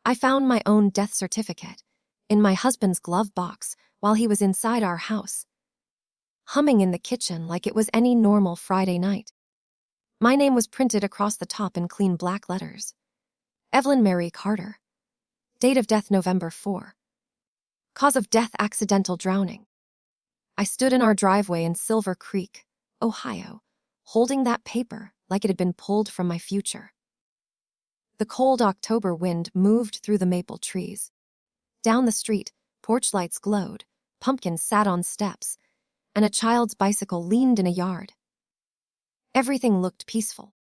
I found my own death certificate in my husband's glove box while he was inside our house, humming in the kitchen like it was any normal Friday night. My name was printed across the top in clean black letters. Evelyn Marie Carter. Date of death November 4. Cause of death accidental drowning. I stood in our driveway in Silver Creek, Ohio, holding that paper like it had been pulled from my future. The cold October wind moved through the maple trees. Down the street, porch lights glowed, pumpkins sat on steps, and a child's bicycle leaned in a yard. Everything looked peaceful.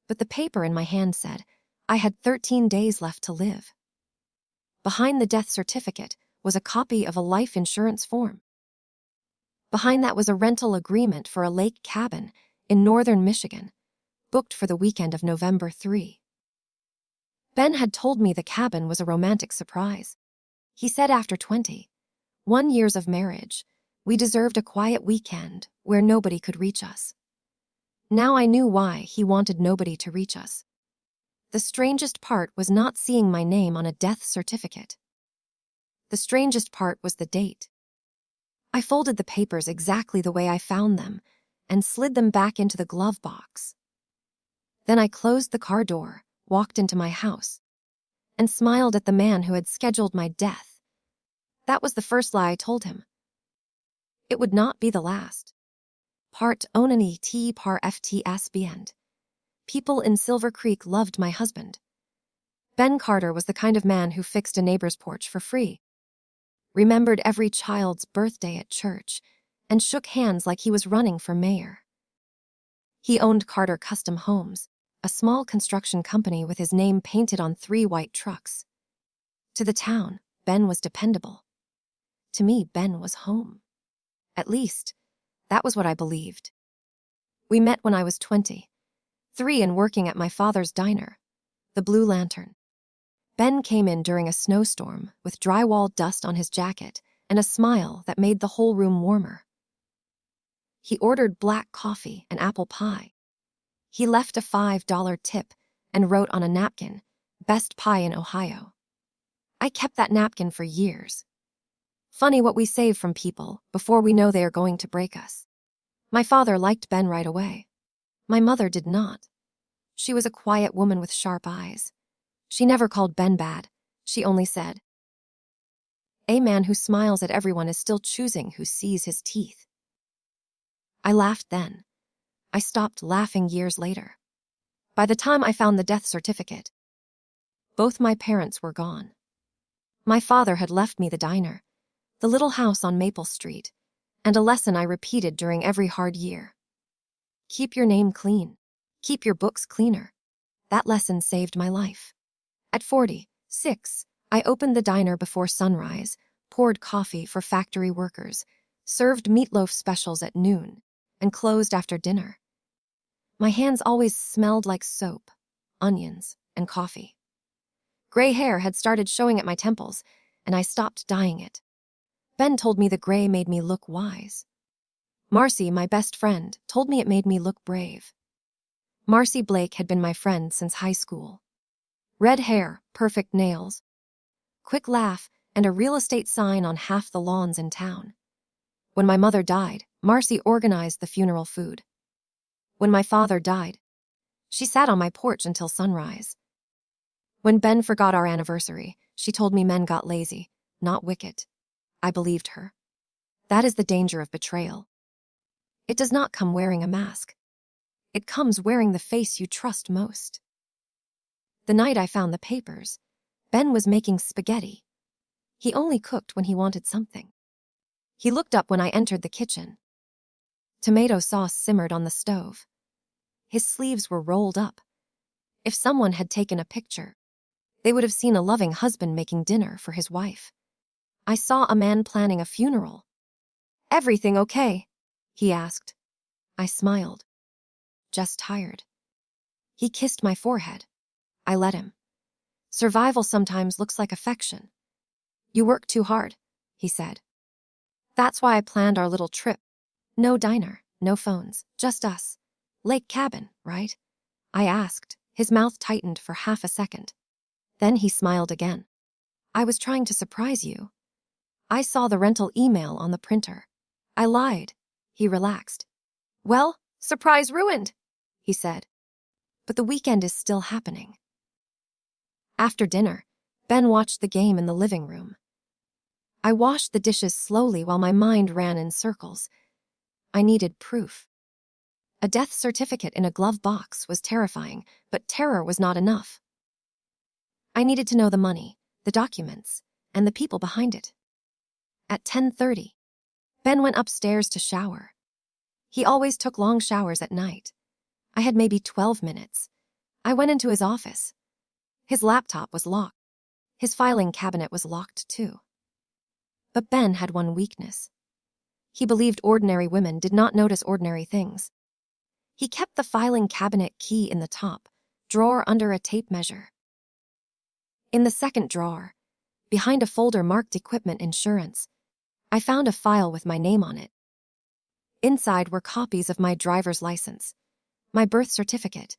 But the paper in my hand said I had 13 days left to live. Behind the death certificate was a copy of a life insurance form. Behind that was a rental agreement for a lake cabin in northern Michigan, booked for the weekend of November 3. Ben had told me the cabin was a romantic surprise. He said after 21 years of marriage, we deserved a quiet weekend where nobody could reach us. Now I knew why he wanted nobody to reach us. The strangest part was not seeing my name on a death certificate. The strangest part was the date. I folded the papers exactly the way I found them and slid them back into the glove box. Then I closed the car door, walked into my house, and smiled at the man who had scheduled my death. That was the first lie I told him. It would not be the last. Part onani t par fts the end. People in Silver Creek loved my husband. Ben Carter was the kind of man who fixed a neighbor's porch for free, remembered every child's birthday at church, and shook hands like he was running for mayor. He owned Carter Custom Homes, a small construction company with his name painted on 3 white trucks. To the town, Ben was dependable. To me, Ben was home. At least, that was what I believed. We met when I was 23 and working at my father's diner, the Blue Lantern. Ben came in during a snowstorm with drywall dust on his jacket and a smile that made the whole room warmer. He ordered black coffee and apple pie. He left a $5 tip and wrote on a napkin, "Best pie in Ohio." I kept that napkin for years. Funny what we save from people before we know they are going to break us. My father liked Ben right away. My mother did not. She was a quiet woman with sharp eyes. She never called Ben bad. She only said, "A man who smiles at everyone is still choosing who sees his teeth." I laughed then. I stopped laughing years later. By the time I found the death certificate, both my parents were gone. My father had left me the diner, the little house on Maple Street, and a lesson I repeated during every hard year. Keep your name clean. Keep your books cleaner. That lesson saved my life. At 46, I opened the diner before sunrise, poured coffee for factory workers, served meatloaf specials at noon, and closed after dinner. My hands always smelled like soap, onions, and coffee. Gray hair had started showing at my temples, and I stopped dyeing it. Ben told me the gray made me look wise. Marcy, my best friend, told me it made me look brave. Marcy Blake had been my friend since high school. Red hair, perfect nails, quick laugh, and a real estate sign on half the lawns in town. When my mother died, Marcy organized the funeral food. When my father died, she sat on my porch until sunrise. When Ben forgot our anniversary, she told me men got lazy, not wicked. I believed her. That is the danger of betrayal. It does not come wearing a mask. It comes wearing the face you trust most. The night I found the papers, Ben was making spaghetti. He only cooked when he wanted something. He looked up when I entered the kitchen. Tomato sauce simmered on the stove. His sleeves were rolled up. If someone had taken a picture, they would have seen a loving husband making dinner for his wife. I saw a man planning a funeral. "Everything okay?" he asked. I smiled. "Just tired." He kissed my forehead. I let him. "Survival sometimes looks like affection." "You work too hard," he said. "That's why I planned our little trip. No diner, no phones, just us. Lake cabin, right?" I asked. His mouth tightened for half a second. Then he smiled again. I was trying to surprise you. I saw the rental email on the printer. I lied. He relaxed. Well, surprise ruined, he said. But the weekend is still happening. After dinner, Ben watched the game in the living room. I washed the dishes slowly while my mind ran in circles. I needed proof. A death certificate in a glove box was terrifying, but terror was not enough. I needed to know the money, the documents, and the people behind it. At 10:30, Ben went upstairs to shower. He always took long showers at night. I had maybe 12 minutes. I went into his office. His laptop was locked. His filing cabinet was locked too. But Ben had one weakness. He believed ordinary women did not notice ordinary things. He kept the filing cabinet key in the top drawer under a tape measure. In the second drawer, behind a folder marked Equipment Insurance, I found a file with my name on it. Inside were copies of my driver's license, my birth certificate,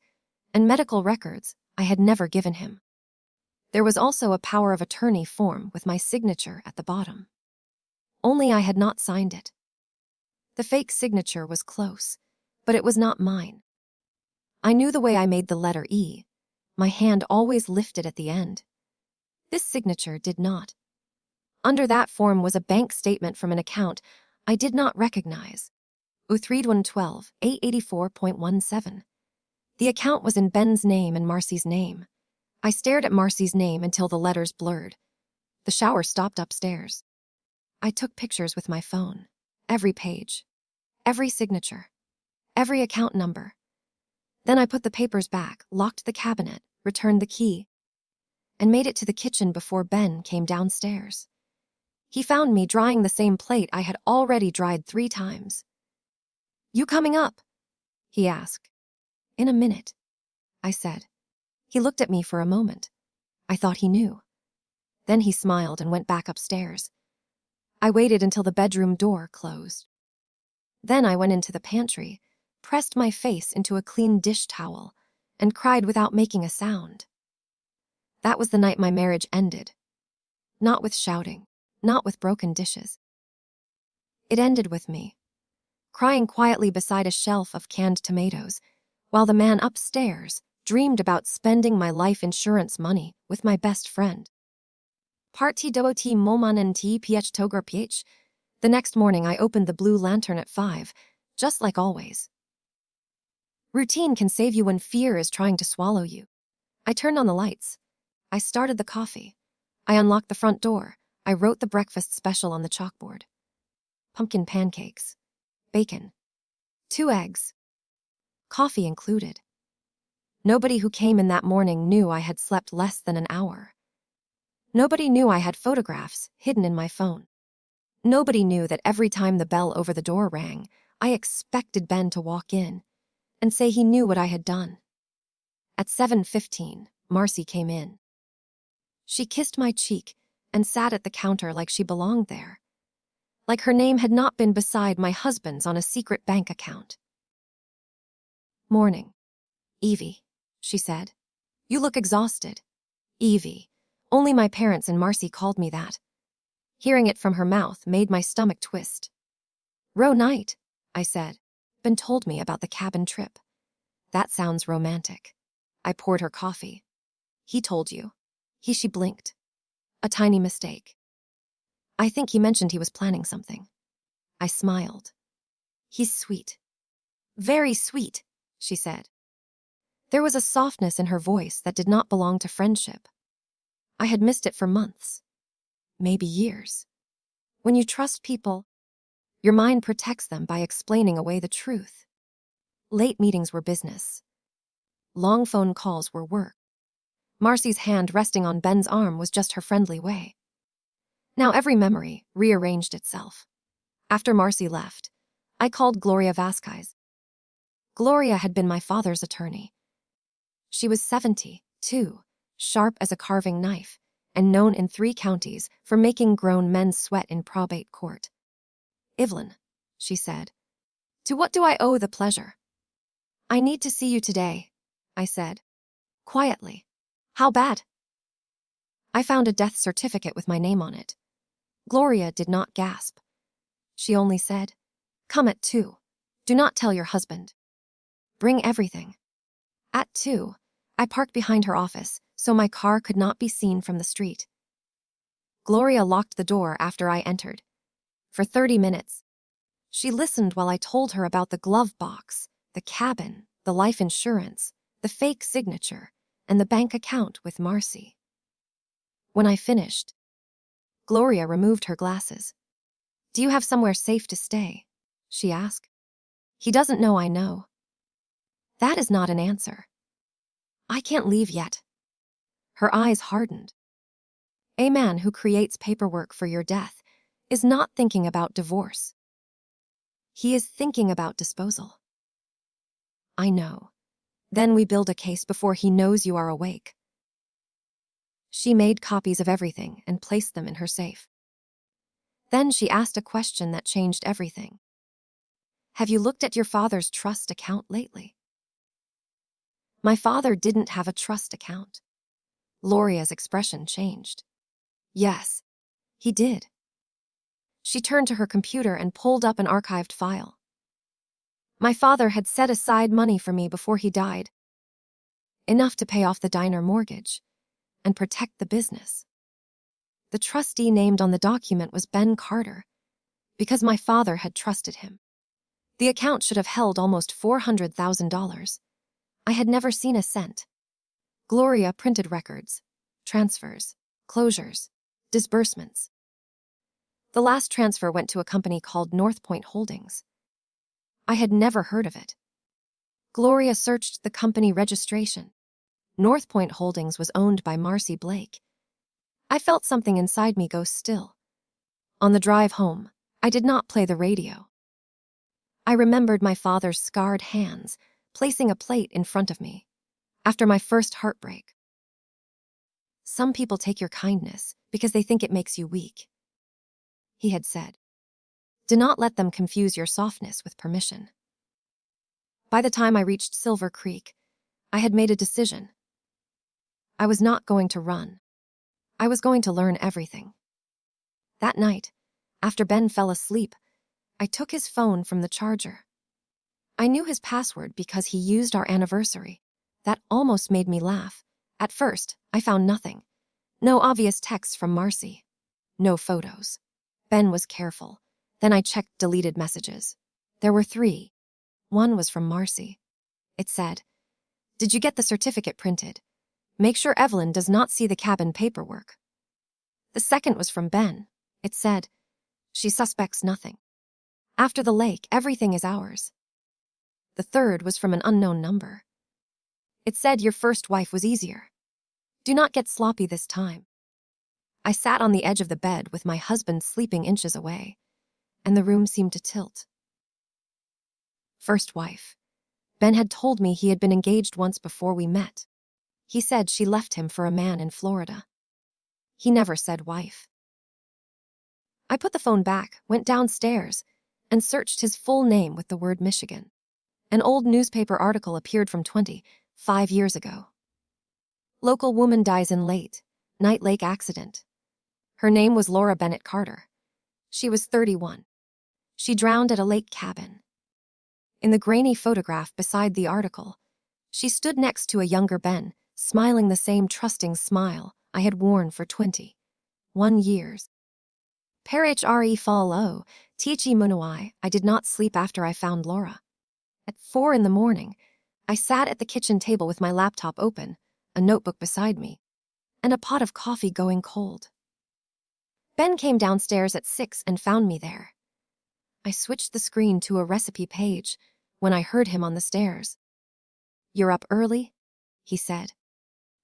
and medical records I had never given him. There was also a power of attorney form with my signature at the bottom. Only I had not signed it. The fake signature was close, but it was not mine. I knew the way I made the letter E. My hand always lifted at the end. This signature did not. Under that form was a bank statement from an account I did not recognize. U3112, 884.17. The account was in Ben's name and Marcy's name. I stared at Marcy's name until the letters blurred. The shower stopped upstairs. I took pictures with my phone. Every page. Every signature. Every account number. Then I put the papers back, locked the cabinet, returned the key, and made it to the kitchen before Ben came downstairs. He found me drying the same plate I had already dried 3 times. You coming up? He asked. In a minute, I said. He looked at me for a moment. I thought he knew. Then he smiled and went back upstairs. I waited until the bedroom door closed. Then I went into the pantry, pressed my face into a clean dish towel, and cried without making a sound. That was the night my marriage ended. Not with shouting, not with broken dishes. It ended with me, crying quietly beside a shelf of canned tomatoes, while the man upstairs dreamed about spending my life insurance money with my best friend. Parti dot moman nt ph togar ph. The next morning I opened the blue lantern at 5, just like always. Routine can save you when fear is trying to swallow you. I turned on the lights. I started the coffee. I unlocked the front door. I wrote the breakfast special on the chalkboard. Pumpkin pancakes. Bacon. 2 eggs. Coffee included. Nobody who came in that morning knew I had slept less than an hour. Nobody knew I had photographs hidden in my phone. Nobody knew that every time the bell over the door rang, I expected Ben to walk in and say he knew what I had done. At 7:15, Marcy came in. She kissed my cheek and sat at the counter like she belonged there, like her name had not been beside my husband's on a secret bank account. Morning. Evie, she said. You look exhausted. Evie. Only my parents and Marcy called me that. Hearing it from her mouth made my stomach twist. Row night, I said. Ben told me about the cabin trip. That sounds romantic. I poured her coffee. He told you. She blinked. A tiny mistake. I think he mentioned he was planning something. I smiled. He's sweet. Very sweet, she said. There was a softness in her voice that did not belong to friendship. I had missed it for months. Maybe years. When you trust people, your mind protects them by explaining away the truth. Late meetings were business. Long phone calls were work. Marcy's hand resting on Ben's arm was just her friendly way. Now every memory rearranged itself. After Marcy left, I called Gloria Vasquez. Gloria had been my father's attorney. She was 72, sharp as a carving knife, and known in 3 counties for making grown men sweat in probate court. Evelyn, she said, to what do I owe the pleasure? I need to see you today, I said. Quietly. How bad? I found a death certificate with my name on it. Gloria did not gasp. She only said, "Come at 2. Do not tell your husband. Bring everything." At 2, I parked behind her office so my car could not be seen from the street. Gloria locked the door after I entered. For 30 minutes, she listened while I told her about the glove box, the cabin, the life insurance, the fake signature, and the bank account with Marcy. When I finished, Gloria removed her glasses. "Do you have somewhere safe to stay?" she asked. "He doesn't know I know." That is not an answer. "I can't leave yet." Her eyes hardened. A man who creates paperwork for your death is not thinking about divorce. He is thinking about disposal. "I know. Then we build a case before he knows you are awake." She made copies of everything and placed them in her safe. Then she asked a question that changed everything. "Have you looked at your father's trust account lately?" My father didn't have a trust account. Gloria's expression changed. "Yes, he did." She turned to her computer and pulled up an archived file. My father had set aside money for me before he died. Enough to pay off the diner mortgage and protect the business. The trustee named on the document was Ben Carter, because my father had trusted him. The account should have held almost $400,000. I had never seen a cent. Gloria printed records, transfers, closures, disbursements. The last transfer went to a company called North Point Holdings. I had never heard of it. Gloria searched the company registration. North Point Holdings was owned by Marcy Blake. I felt something inside me go still. On the drive home, I did not play the radio. I remembered my father's scarred hands placing a plate in front of me after my first heartbreak. "Some people take your kindness because they think it makes you weak," he had said. "Do not let them confuse your softness with permission." By the time I reached Silver Creek, I had made a decision. I was not going to run. I was going to learn everything. That night, after Ben fell asleep, I took his phone from the charger. I knew his password because he used our anniversary. That almost made me laugh. At first, I found nothing. No obvious texts from Marcy. No photos. Ben was careful. Then I checked deleted messages. There were 3. One was from Marcy. It said, "Did you get the certificate printed? Make sure Evelyn does not see the cabin paperwork." The second was from Ben. It said, "She suspects nothing. After the lake, everything is ours." The third was from an unknown number. It said, "Your first wife was easier. Do not get sloppy this time." I sat on the edge of the bed with my husband sleeping inches away, and the room seemed to tilt. First wife. Ben had told me he had been engaged once before we met. He said she left him for a man in Florida. He never said wife. I put the phone back, went downstairs, and searched his full name with the word Michigan. An old newspaper article appeared from 25 years ago. "Local woman dies in night lake accident." Her name was Laura Bennett Carter. She was 31. She drowned at a lake cabin. In the grainy photograph beside the article, she stood next to a younger Ben, smiling the same trusting smile I had worn for 21 years. Per hre follow, tichi munuai, I did not sleep after I found Laura. At 4 in the morning, I sat at the kitchen table with my laptop open, a notebook beside me, and a pot of coffee going cold. Ben came downstairs at 6 and found me there. I switched the screen to a recipe page when I heard him on the stairs. "You're up early?" he said.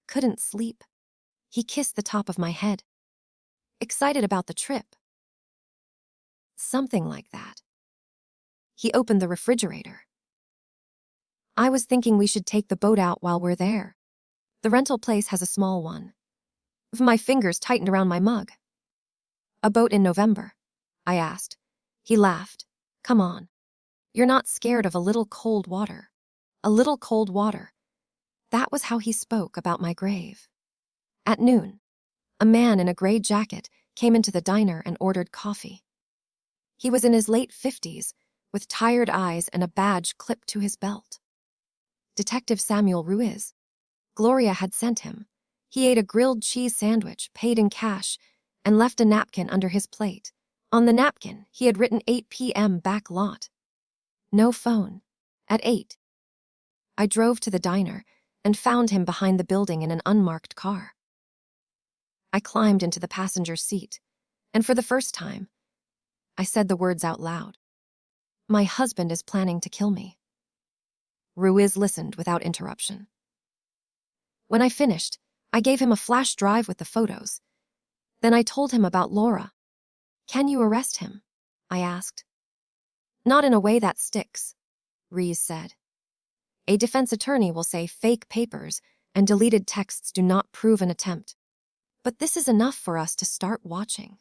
"Couldn't sleep." He kissed the top of my head. "Excited about the trip?" "Something like that." He opened the refrigerator. "I was thinking we should take the boat out while we're there. The rental place has a small one." My fingers tightened around my mug. "A boat in November?" I asked. He laughed. "Come on. You're not scared of a little cold water." A little cold water. That was how he spoke about my grave. At noon, A man in a gray jacket came into the diner and ordered coffee. He was in his late 50s, with tired eyes and a badge clipped to his belt. Detective Samuel Ruiz. Gloria had sent him. He ate a grilled cheese sandwich, paid in cash, and left a napkin under his plate. On the napkin, he had written 8 p.m. back lot. No phone. At 8. I drove to the diner and found him behind the building in an unmarked car. I climbed into the passenger seat, and for the first time, I said the words out loud. My husband is planning to kill me. Ruiz listened without interruption. When I finished, I gave him a flash drive with the photos. Then I told him about Laura. Can you arrest him? I asked. Not in a way that sticks, Ruiz said. A defense attorney will say fake papers and deleted texts do not prove an attempt. But this is enough for us to start watching.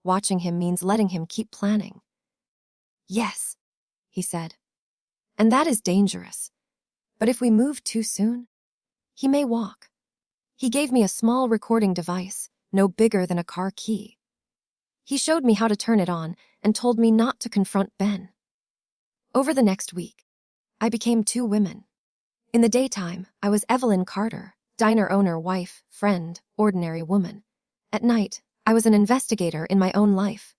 Watching him means letting him keep planning. Yes, he said. And that is dangerous. But if we move too soon, he may walk. He gave me a small recording device, no bigger than a car key. He showed me how to turn it on and told me not to confront Ben. Over the next week, I became 2 women. In the daytime, I was Evelyn Carter, diner owner, wife, friend, ordinary woman. At night, I was an investigator in my own life.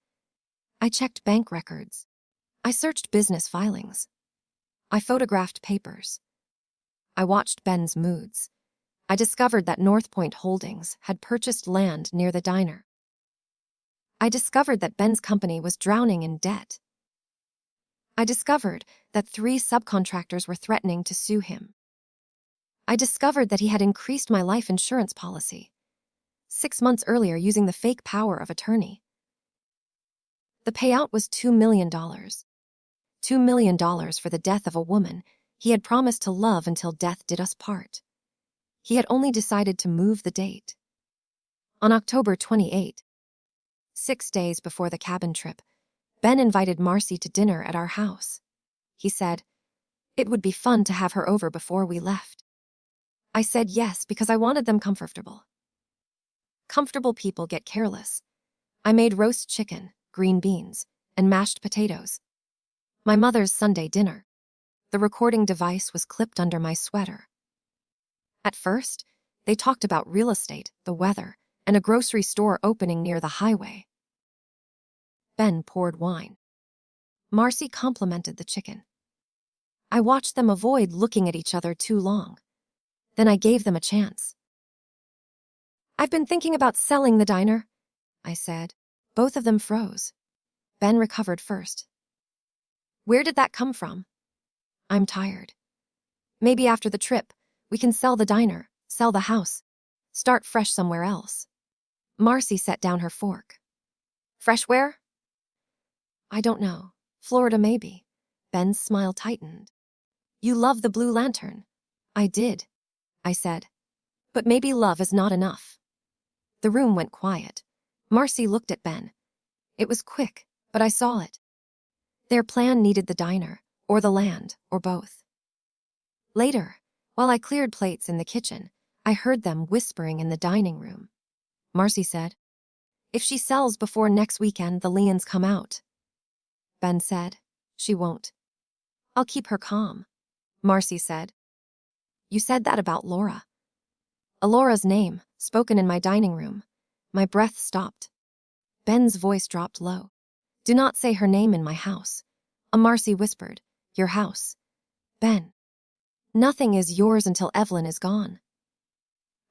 I checked bank records. I searched business filings. I photographed papers. I watched Ben's moods. I discovered that North Point Holdings had purchased land near the diner. I discovered that Ben's company was drowning in debt. I discovered that 3 subcontractors were threatening to sue him. I discovered that he had increased my life insurance policy 6 months earlier using the fake power of attorney. The payout was $2 million. $2 million for the death of a woman he had promised to love until death did us part. He had only decided to move the date. On October 28, 6 days before the cabin trip, Ben invited Marcy to dinner at our house. He said, it would be fun to have her over before we left. I said yes because I wanted them comfortable. Comfortable people get careless. I made roast chicken, green beans, and mashed potatoes. My mother's Sunday dinner. The recording device was clipped under my sweater. At first, they talked about real estate, the weather, and a grocery store opening near the highway. Ben poured wine. Marcy complimented the chicken. I watched them avoid looking at each other too long. Then I gave them a chance. I've been thinking about selling the diner, I said. Both of them froze. Ben recovered first. Where did that come from? I'm tired. Maybe after the trip, we can sell the diner, sell the house, start fresh somewhere else. Marcy set down her fork. Fresh where? I don't know. Florida, maybe. Ben's smile tightened. You love the Blue Lantern. I did, I said. But maybe love is not enough. The room went quiet. Marcy looked at Ben. It was quick, but I saw it. Their plan needed the diner, or the land, or both. Later, while I cleared plates in the kitchen, I heard them whispering in the dining room. Marcy said, if she sells before next weekend, the liens come out. Ben said, she won't. I'll keep her calm. Marcy said. You said that about Laura. Alora's name, spoken in my dining room. My breath stopped. Ben's voice dropped low. Do not say her name in my house. Marcy whispered, your house. Ben. Nothing is yours until Evelyn is gone.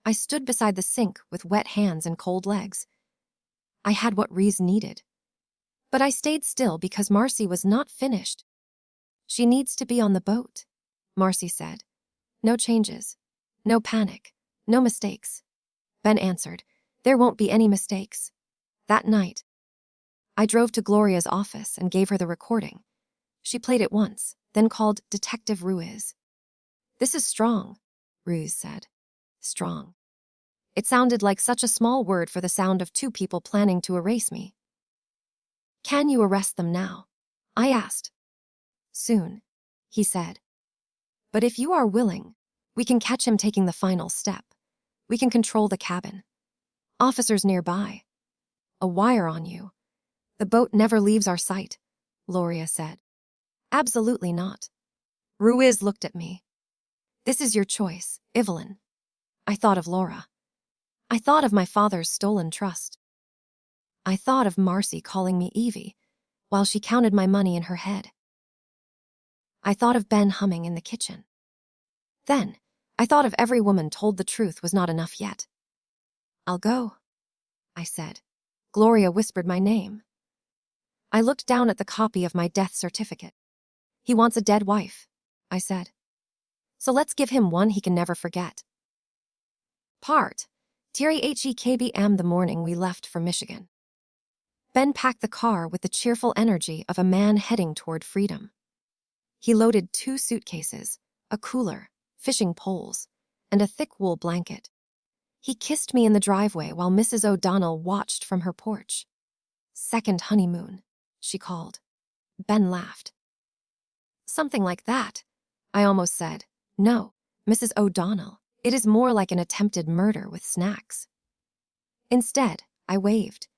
I stood beside the sink with wet hands and cold legs. I had what Reese needed. But I stayed still because Marcy was not finished. She needs to be on the boat, Marcy said. No changes. No panic. No mistakes. Ben answered, there won't be any mistakes. That night, I drove to Gloria's office and gave her the recording. She played it once, then called Detective Ruiz. This is strong, Ruiz said. Strong. It sounded like such a small word for the sound of 2 people planning to erase me. Can you arrest them now? I asked. Soon, he said. But if you are willing, we can catch him taking the final step. We can control the cabin. Officers nearby. A wire on you. The boat never leaves our sight, Gloria said. Absolutely not. Ruiz looked at me. This is your choice, Evelyn. I thought of Laura. I thought of my father's stolen trust. I thought of Marcy calling me Evie while she counted my money in her head. I thought of Ben humming in the kitchen. Then, I thought of every woman told the truth was not enough yet. I'll go, I said. Gloria whispered my name. I looked down at the copy of my death certificate. He wants a dead wife, I said. So let's give him one he can never forget. Part. TREHEKBM the morning we left for Michigan. Ben packed the car with the cheerful energy of a man heading toward freedom. He loaded 2 suitcases, a cooler, fishing poles, and a thick wool blanket. He kissed me in the driveway while Mrs. O'Donnell watched from her porch. Second honeymoon, she called. Ben laughed. Something like that, I almost said. No, Mrs. O'Donnell, it is more like an attempted murder with snacks. Instead, I waved.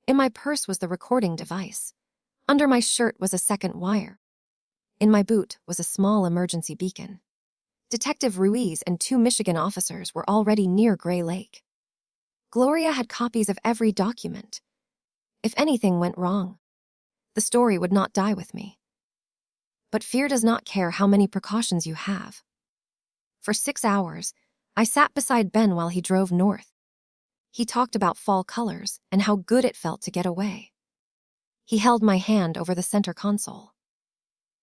In my purse was the recording device. Under my shirt was a second wire. In my boot was a small emergency beacon. Detective Ruiz and 2 Michigan officers were already near Gray Lake. Gloria had copies of every document. If anything went wrong, the story would not die with me. But fear does not care how many precautions you have. For 6 hours, I sat beside Ben while he drove north. He talked about fall colors and how good it felt to get away. He held my hand over the center console.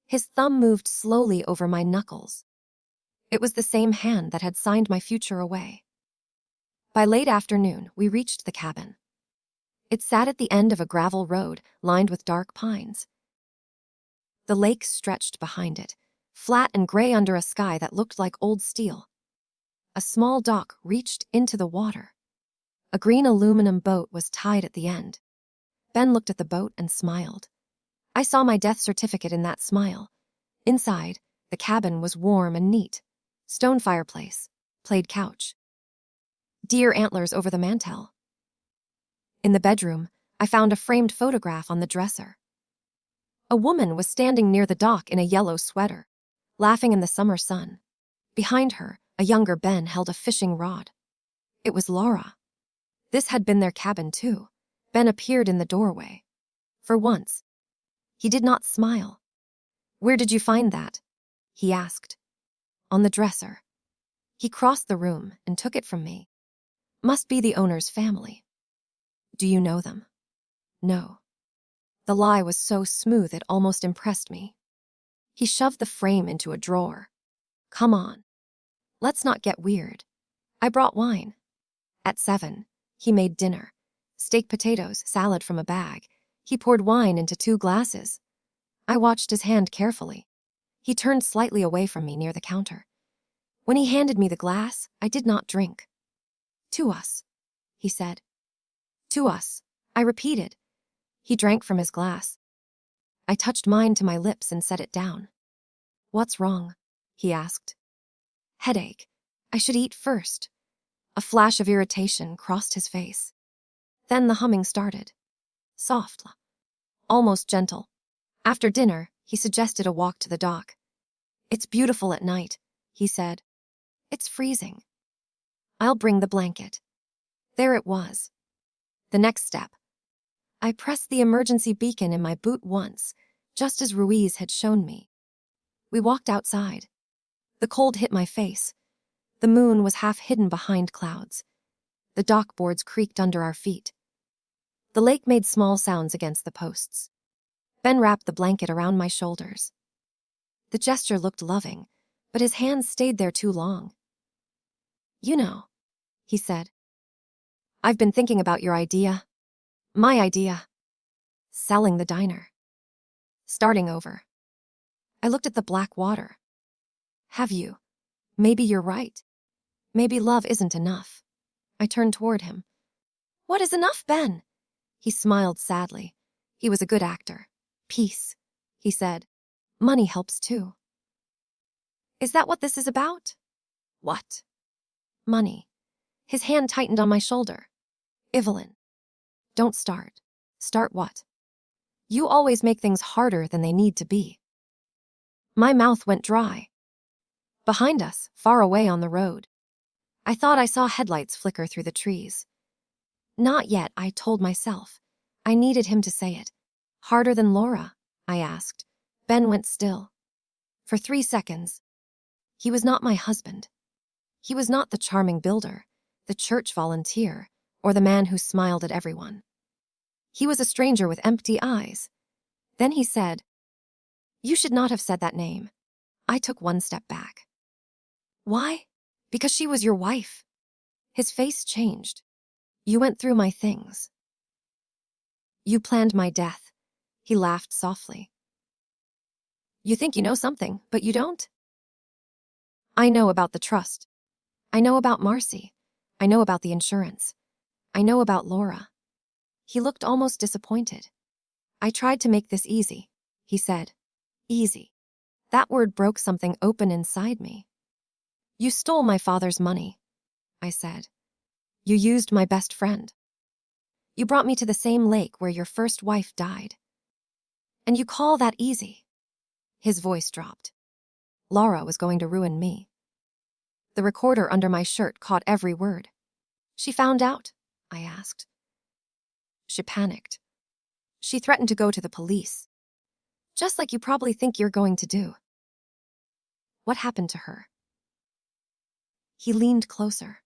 His thumb moved slowly over my knuckles. It was the same hand that had signed my future away. By late afternoon, we reached the cabin. It sat at the end of a gravel road lined with dark pines. The lake stretched behind it, flat and gray under a sky that looked like old steel. A small dock reached into the water. A green aluminum boat was tied at the end. Ben looked at the boat and smiled. I saw my death certificate in that smile. Inside, the cabin was warm and neat. Stone fireplace, played couch. Deer antlers over the mantel. In the bedroom, I found a framed photograph on the dresser. A woman was standing near the dock in a yellow sweater, laughing in the summer sun. Behind her, a younger Ben held a fishing rod. It was Laura. This had been their cabin too. Ben appeared in the doorway. For once, he did not smile. Where did you find that? He asked. On the dresser. He crossed the room and took it from me. Must be the owner's family. Do you know them? No. The lie was so smooth it almost impressed me. He shoved the frame into a drawer. Come on. Let's not get weird. I brought wine. At 7, he made dinner. Steak potatoes, salad from a bag. He poured wine into 2 glasses. I watched his hand carefully. He turned slightly away from me near the counter. When he handed me the glass, I did not drink. To us, he said. To us, I repeated. He drank from his glass. I touched mine to my lips and set it down. What's wrong? He asked. Headache. I should eat first. A flash of irritation crossed his face. Then the humming started. Soft, almost gentle. After dinner, he suggested a walk to the dock. It's beautiful at night, he said. It's freezing. I'll bring the blanket. There it was. The next step. I pressed the emergency beacon in my boot once, just as Ruiz had shown me. We walked outside. The cold hit my face. The moon was half hidden behind clouds. The dock boards creaked under our feet. The lake made small sounds against the posts. Ben wrapped the blanket around my shoulders. The gesture looked loving, but his hands stayed there too long. You know, he said. I've been thinking about your idea. My idea. Selling the diner. Starting over. I looked at the black water. Have you? Maybe you're right. Maybe love isn't enough. I turned toward him. What is enough, Ben? He smiled sadly. He was a good actor. Peace, he said. Money helps too. Is that what this is about? What? Money. His hand tightened on my shoulder. Evelyn, don't start. Start what? You always make things harder than they need to be. My mouth went dry. Behind us, far away on the road, I thought I saw headlights flicker through the trees. Not yet, I told myself. I needed him to say it. Harder than Laura? I asked. Ben went still. For 3 seconds. He was not my husband. He was not the charming builder, the church volunteer, or the man who smiled at everyone. He was a stranger with empty eyes. Then he said, "You should not have said that name." I took 1 step back. Why? Because she was your wife. His face changed. You went through my things. You planned my death. He laughed softly. You think you know something, but you don't? I know about the trust. I know about Marcy. I know about the insurance. I know about Laura. He looked almost disappointed. I tried to make this easy, he said. Easy. That word broke something open inside me. You stole my father's money, I said. You used my best friend. You brought me to the same lake where your first wife died. And you call that easy? His voice dropped. Laura was going to ruin me. The recorder under my shirt caught every word. She found out? I asked. She panicked. She threatened to go to the police. Just like you probably think you're going to do. What happened to her? He leaned closer.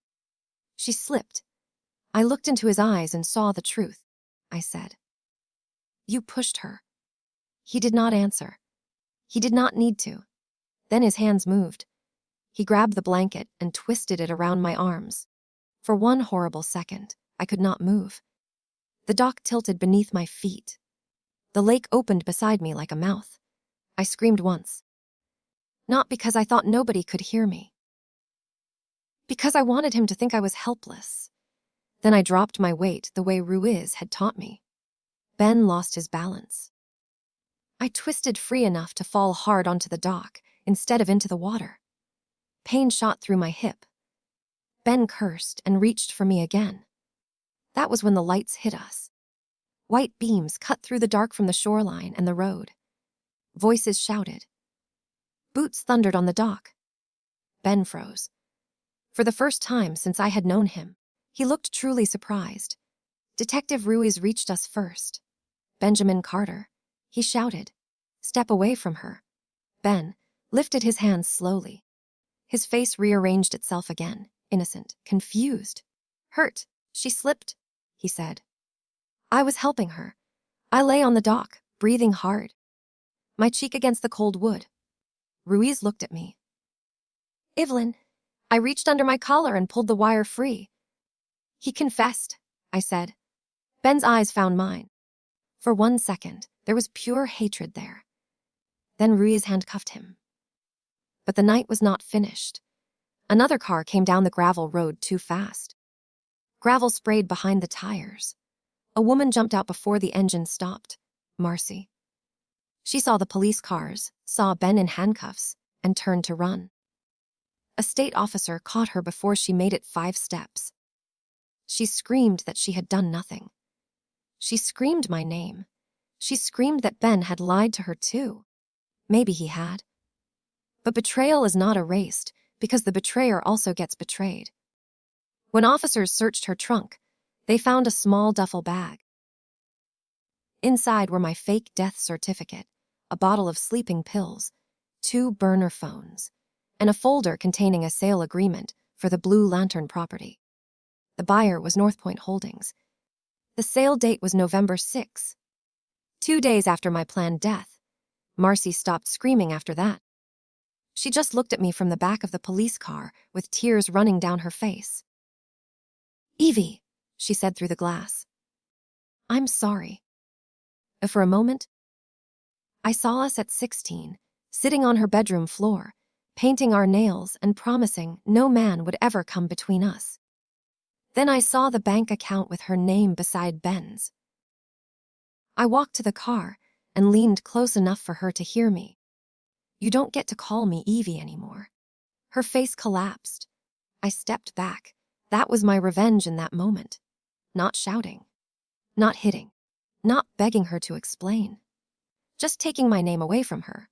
She slipped. I looked into his eyes and saw the truth, I said. You pushed her. He did not answer. He did not need to. Then his hands moved. He grabbed the blanket and twisted it around my arms. For 1 horrible second, I could not move. The dock tilted beneath my feet. The lake opened beside me like a mouth. I screamed once. Not because I thought nobody could hear me. Because I wanted him to think I was helpless. Then I dropped my weight the way Ruiz had taught me. Ben lost his balance. I twisted free enough to fall hard onto the dock instead of into the water. Pain shot through my hip. Ben cursed and reached for me again. That was when the lights hit us. White beams cut through the dark from the shoreline and the road. Voices shouted. Boots thundered on the dock. Ben froze. For the first time since I had known him, he looked truly surprised. Detective Ruiz reached us first. Benjamin Carter. He shouted. Step away from her. Ben lifted his hands slowly. His face rearranged itself again, innocent, confused. Hurt. She slipped, he said. I was helping her. I lay on the dock, breathing hard. My cheek against the cold wood. Ruiz looked at me. Evelyn, I reached under my collar and pulled the wire free. He confessed, I said. Ben's eyes found mine. For 1 second, there was pure hatred there. Then Ruiz handcuffed him. But the night was not finished. Another car came down the gravel road too fast. Gravel sprayed behind the tires. A woman jumped out before the engine stopped. Marcy. She saw the police cars, saw Ben in handcuffs, and turned to run. A state officer caught her before she made it 5 steps. She screamed that she had done nothing. She screamed my name. She screamed that Ben had lied to her too. Maybe he had. But betrayal is not erased because the betrayer also gets betrayed. When officers searched her trunk, they found a small duffel bag. Inside were my fake death certificate, a bottle of sleeping pills, 2 burner phones, and a folder containing a sale agreement for the Blue Lantern property. The buyer was North Point Holdings. The sale date was November 6. 2 days after my planned death, Marcy stopped screaming after that. She just looked at me from the back of the police car with tears running down her face. Evie, she said through the glass. I'm sorry. For a moment, I saw us at 16, sitting on her bedroom floor, painting our nails and promising no man would ever come between us. Then I saw the bank account with her name beside Ben's. I walked to the car and leaned close enough for her to hear me. You don't get to call me Evie anymore. Her face collapsed. I stepped back. That was my revenge in that moment. not shouting, not hitting, not begging her to explain. Just taking my name away from her.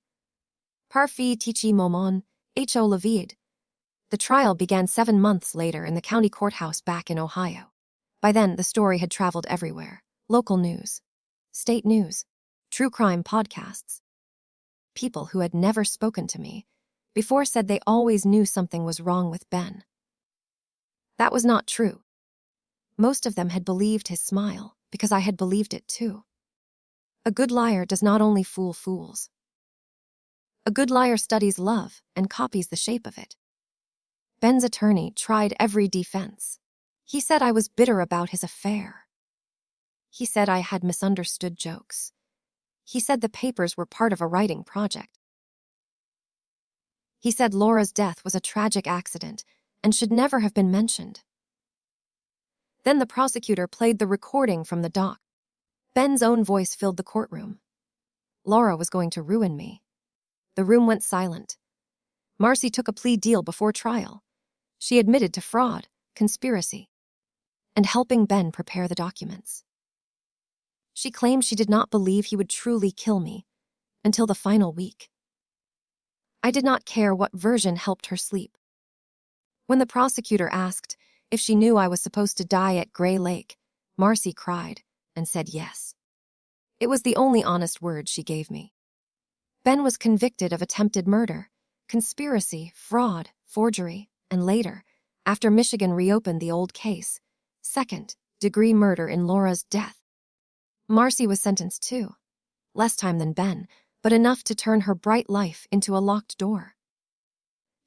Parfi tichi momon, ho la vide. The trial began 7 months later in the county courthouse back in Ohio. By then, the story had traveled everywhere. Local news, state news, true crime podcasts. People who had never spoken to me before said they always knew something was wrong with Ben. That was not true. Most of them had believed his smile because I had believed it too. A good liar does not only fool fools. A good liar studies love and copies the shape of it. Ben's attorney tried every defense. He said I was bitter about his affair. He said I had misunderstood jokes. He said the papers were part of a writing project. He said Laura's death was a tragic accident and should never have been mentioned. Then the prosecutor played the recording from the doc. Ben's own voice filled the courtroom. Laura was going to ruin me. The room went silent. Marcy took a plea deal before trial. She admitted to fraud, conspiracy, and helping Ben prepare the documents. She claimed she did not believe he would truly kill me until the final week. I did not care what version helped her sleep. When the prosecutor asked if she knew I was supposed to die at Gray Lake, Marcy cried and said yes. It was the only honest word she gave me. Ben was convicted of attempted murder, conspiracy, fraud, forgery, and later, after Michigan reopened the old case, second-degree murder in Laura's death. Marcy was sentenced too. Less time than Ben, but enough to turn her bright life into a locked door.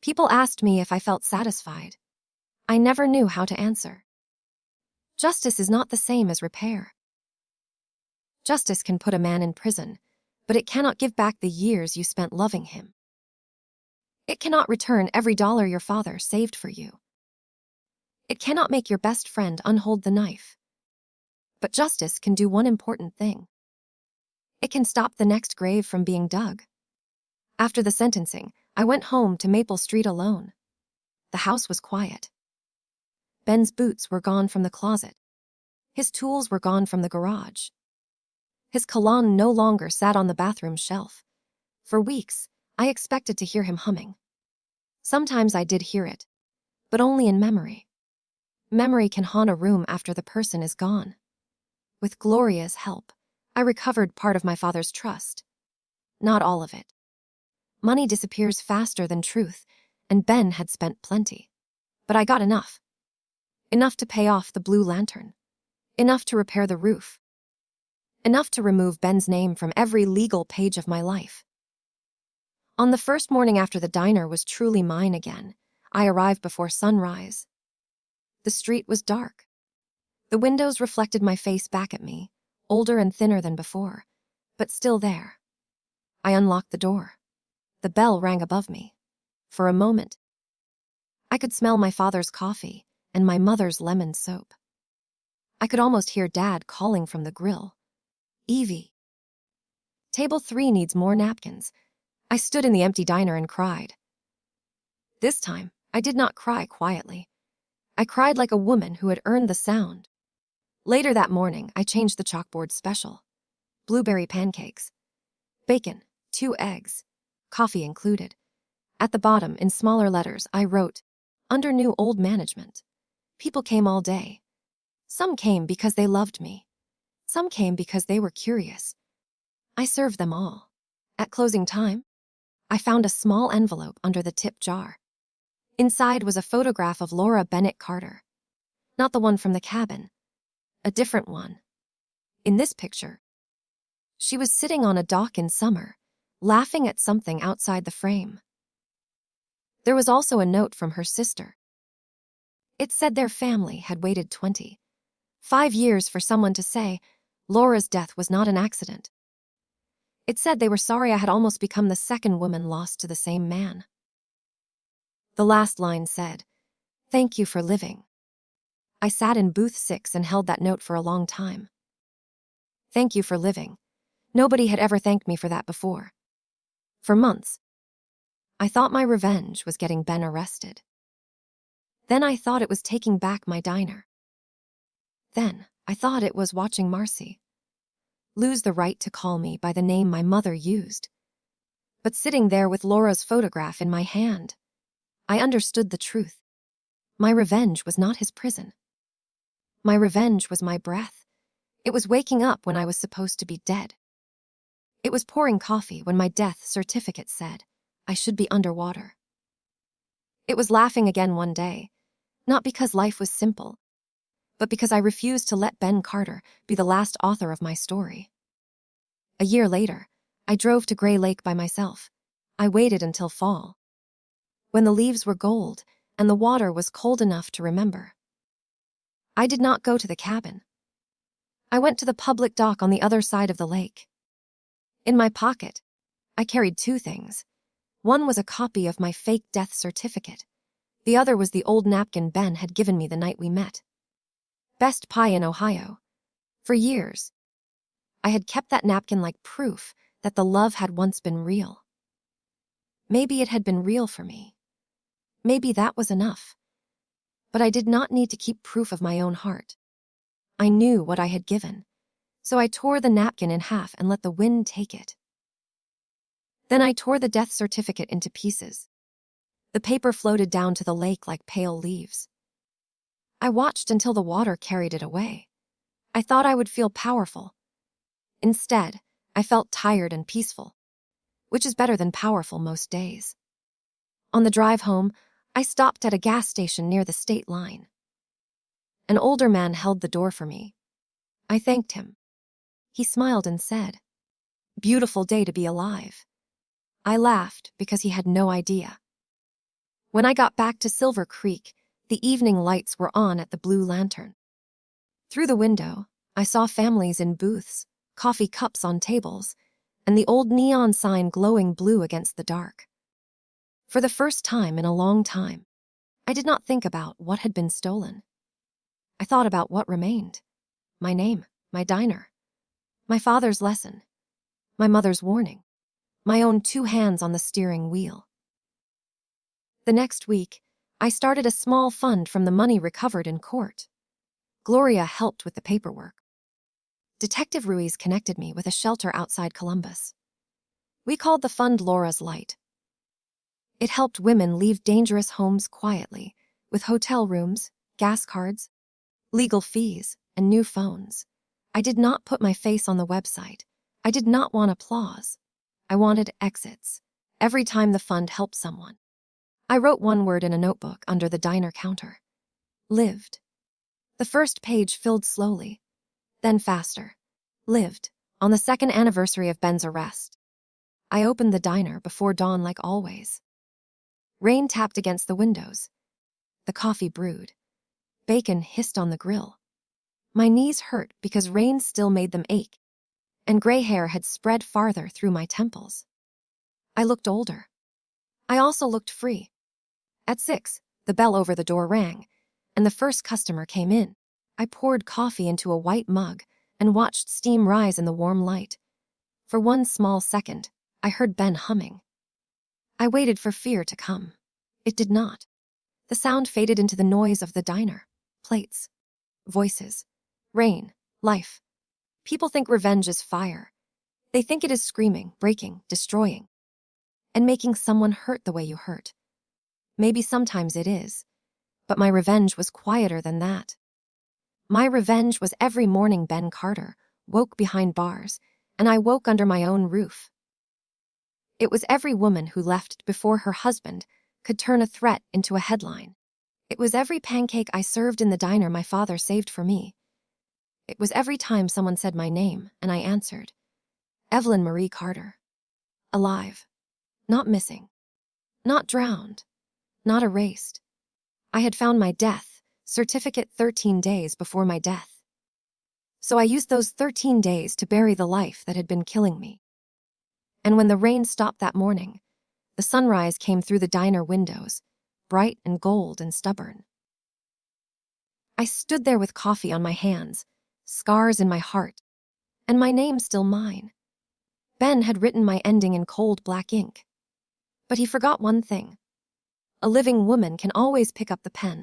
People asked me if I felt satisfied. I never knew how to answer. Justice is not the same as repair. Justice can put a man in prison, but it cannot give back the years you spent loving him. It cannot return every dollar your father saved for you. It cannot make your best friend unhold the knife. But justice can do one important thing. It can stop the next grave from being dug. After the sentencing, I went home to Maple Street alone. The house was quiet. Ben's boots were gone from the closet. His tools were gone from the garage. His cologne no longer sat on the bathroom shelf. For weeks, I expected to hear him humming. Sometimes I did hear it, but only in memory. Memory can haunt a room after the person is gone. With Gloria's help, I recovered part of my father's trust. Not all of it. Money disappears faster than truth, and Ben had spent plenty. But I got enough. Enough to pay off the Blue Lantern. Enough to repair the roof. Enough to remove Ben's name from every legal page of my life. On the first morning after the diner was truly mine again, I arrived before sunrise. The street was dark. The windows reflected my face back at me, older and thinner than before, but still there. I unlocked the door. The bell rang above me. For a moment, I could smell my father's coffee and my mother's lemon soap. I could almost hear Dad calling from the grill. Evie. Table 3 needs more napkins. I stood in the empty diner and cried. This time, I did not cry quietly. I cried like a woman who had earned the sound. Later that morning, I changed the chalkboard special. Blueberry pancakes. Bacon, 2 eggs, coffee included. At the bottom, in smaller letters, I wrote, under new old management. People came all day. Some came because they loved me. Some came because they were curious. I served them all. At closing time, I found a small envelope under the tip jar. Inside was a photograph of Laura Bennett Carter. Not the one from the cabin. A different one. In this picture, she was sitting on a dock in summer, laughing at something outside the frame. There was also a note from her sister. It said their family had waited 25 years for someone to say Laura's death was not an accident. It said they were sorry I had almost become the second woman lost to the same man. The last line said, "Thank you for living." I sat in booth 6 and held that note for a long time. Thank you for living. Nobody had ever thanked me for that before. For months, I thought my revenge was getting Ben arrested. Then I thought it was taking back my diner. Then, I thought it was watching Marcy lose the right to call me by the name my mother used. But sitting there with Laura's photograph in my hand, I understood the truth. My revenge was not his prison. My revenge was my breath. It was waking up when I was supposed to be dead. It was pouring coffee when my death certificate said I should be underwater. It was laughing again one day, not because life was simple, but because I refused to let Ben Carter be the last author of my story. A year later, I drove to Gray Lake by myself. I waited until fall, when the leaves were gold and the water was cold enough to remember. I did not go to the cabin. I went to the public dock on the other side of the lake. In my pocket, I carried two things. One was a copy of my fake death certificate. The other was the old napkin Ben had given me the night we met. Best pie in Ohio. For years, I had kept that napkin like proof that the love had once been real. Maybe it had been real for me. Maybe that was enough. But I did not need to keep proof of my own heart. I knew what I had given, so I tore the napkin in half and let the wind take it. Then I tore the death certificate into pieces. The paper floated down to the lake like pale leaves. I watched until the water carried it away. I thought I would feel powerful. Instead, I felt tired and peaceful, which is better than powerful most days. On the drive home, I stopped at a gas station near the state line. An older man held the door for me. I thanked him. He smiled and said, "Beautiful day to be alive." I laughed because he had no idea. When I got back to Silver Creek, the evening lights were on at the Blue Lantern. Through the window, I saw families in booths, coffee cups on tables, and the old neon sign glowing blue against the dark. For the first time in a long time, I did not think about what had been stolen. I thought about what remained. My name, my diner, my father's lesson, my mother's warning, my own 2 hands on the steering wheel. The next week, I started a small fund from the money recovered in court. Gloria helped with the paperwork. Detective Ruiz connected me with a shelter outside Columbus. We called the fund Laura's Light. It helped women leave dangerous homes quietly, with hotel rooms, gas cards, legal fees, and new phones. I did not put my face on the website. I did not want applause. I wanted exits. Every time the fund helped someone, I wrote one word in a notebook under the diner counter. Lived. The first page filled slowly, then faster. Lived. On the 2nd anniversary of Ben's arrest. I opened the diner before dawn like always. Rain tapped against the windows. The coffee brewed. Bacon hissed on the grill. My knees hurt because rain still made them ache, and gray hair had spread farther through my temples. I looked older. I also looked free. At 6, the bell over the door rang, and the first customer came in. I poured coffee into a white mug and watched steam rise in the warm light. For one small second, I heard Ben humming. I waited for fear to come. It did not. The sound faded into the noise of the diner. Plates. Voices. Rain. Life. People think revenge is fire. They think it is screaming, breaking, destroying, and making someone hurt the way you hurt. Maybe sometimes it is, but my revenge was quieter than that. My revenge was every morning Ben Carter woke behind bars, and I woke under my own roof. It was every woman who left before her husband could turn a threat into a headline. It was every pancake I served in the diner my father saved for me. It was every time someone said my name and I answered, Evelyn Marie Carter. Alive. Not missing. Not drowned. Not erased. I had found my death certificate 13 days before my death. So I used those 13 days to bury the life that had been killing me. And when the rain stopped that morning, the sunrise came through the diner windows, bright and gold and stubborn. I stood there with coffee on my hands, scars in my heart, and my name still mine. Ben had written my ending in cold black ink. But he forgot one thing. A living woman can always pick up the pen.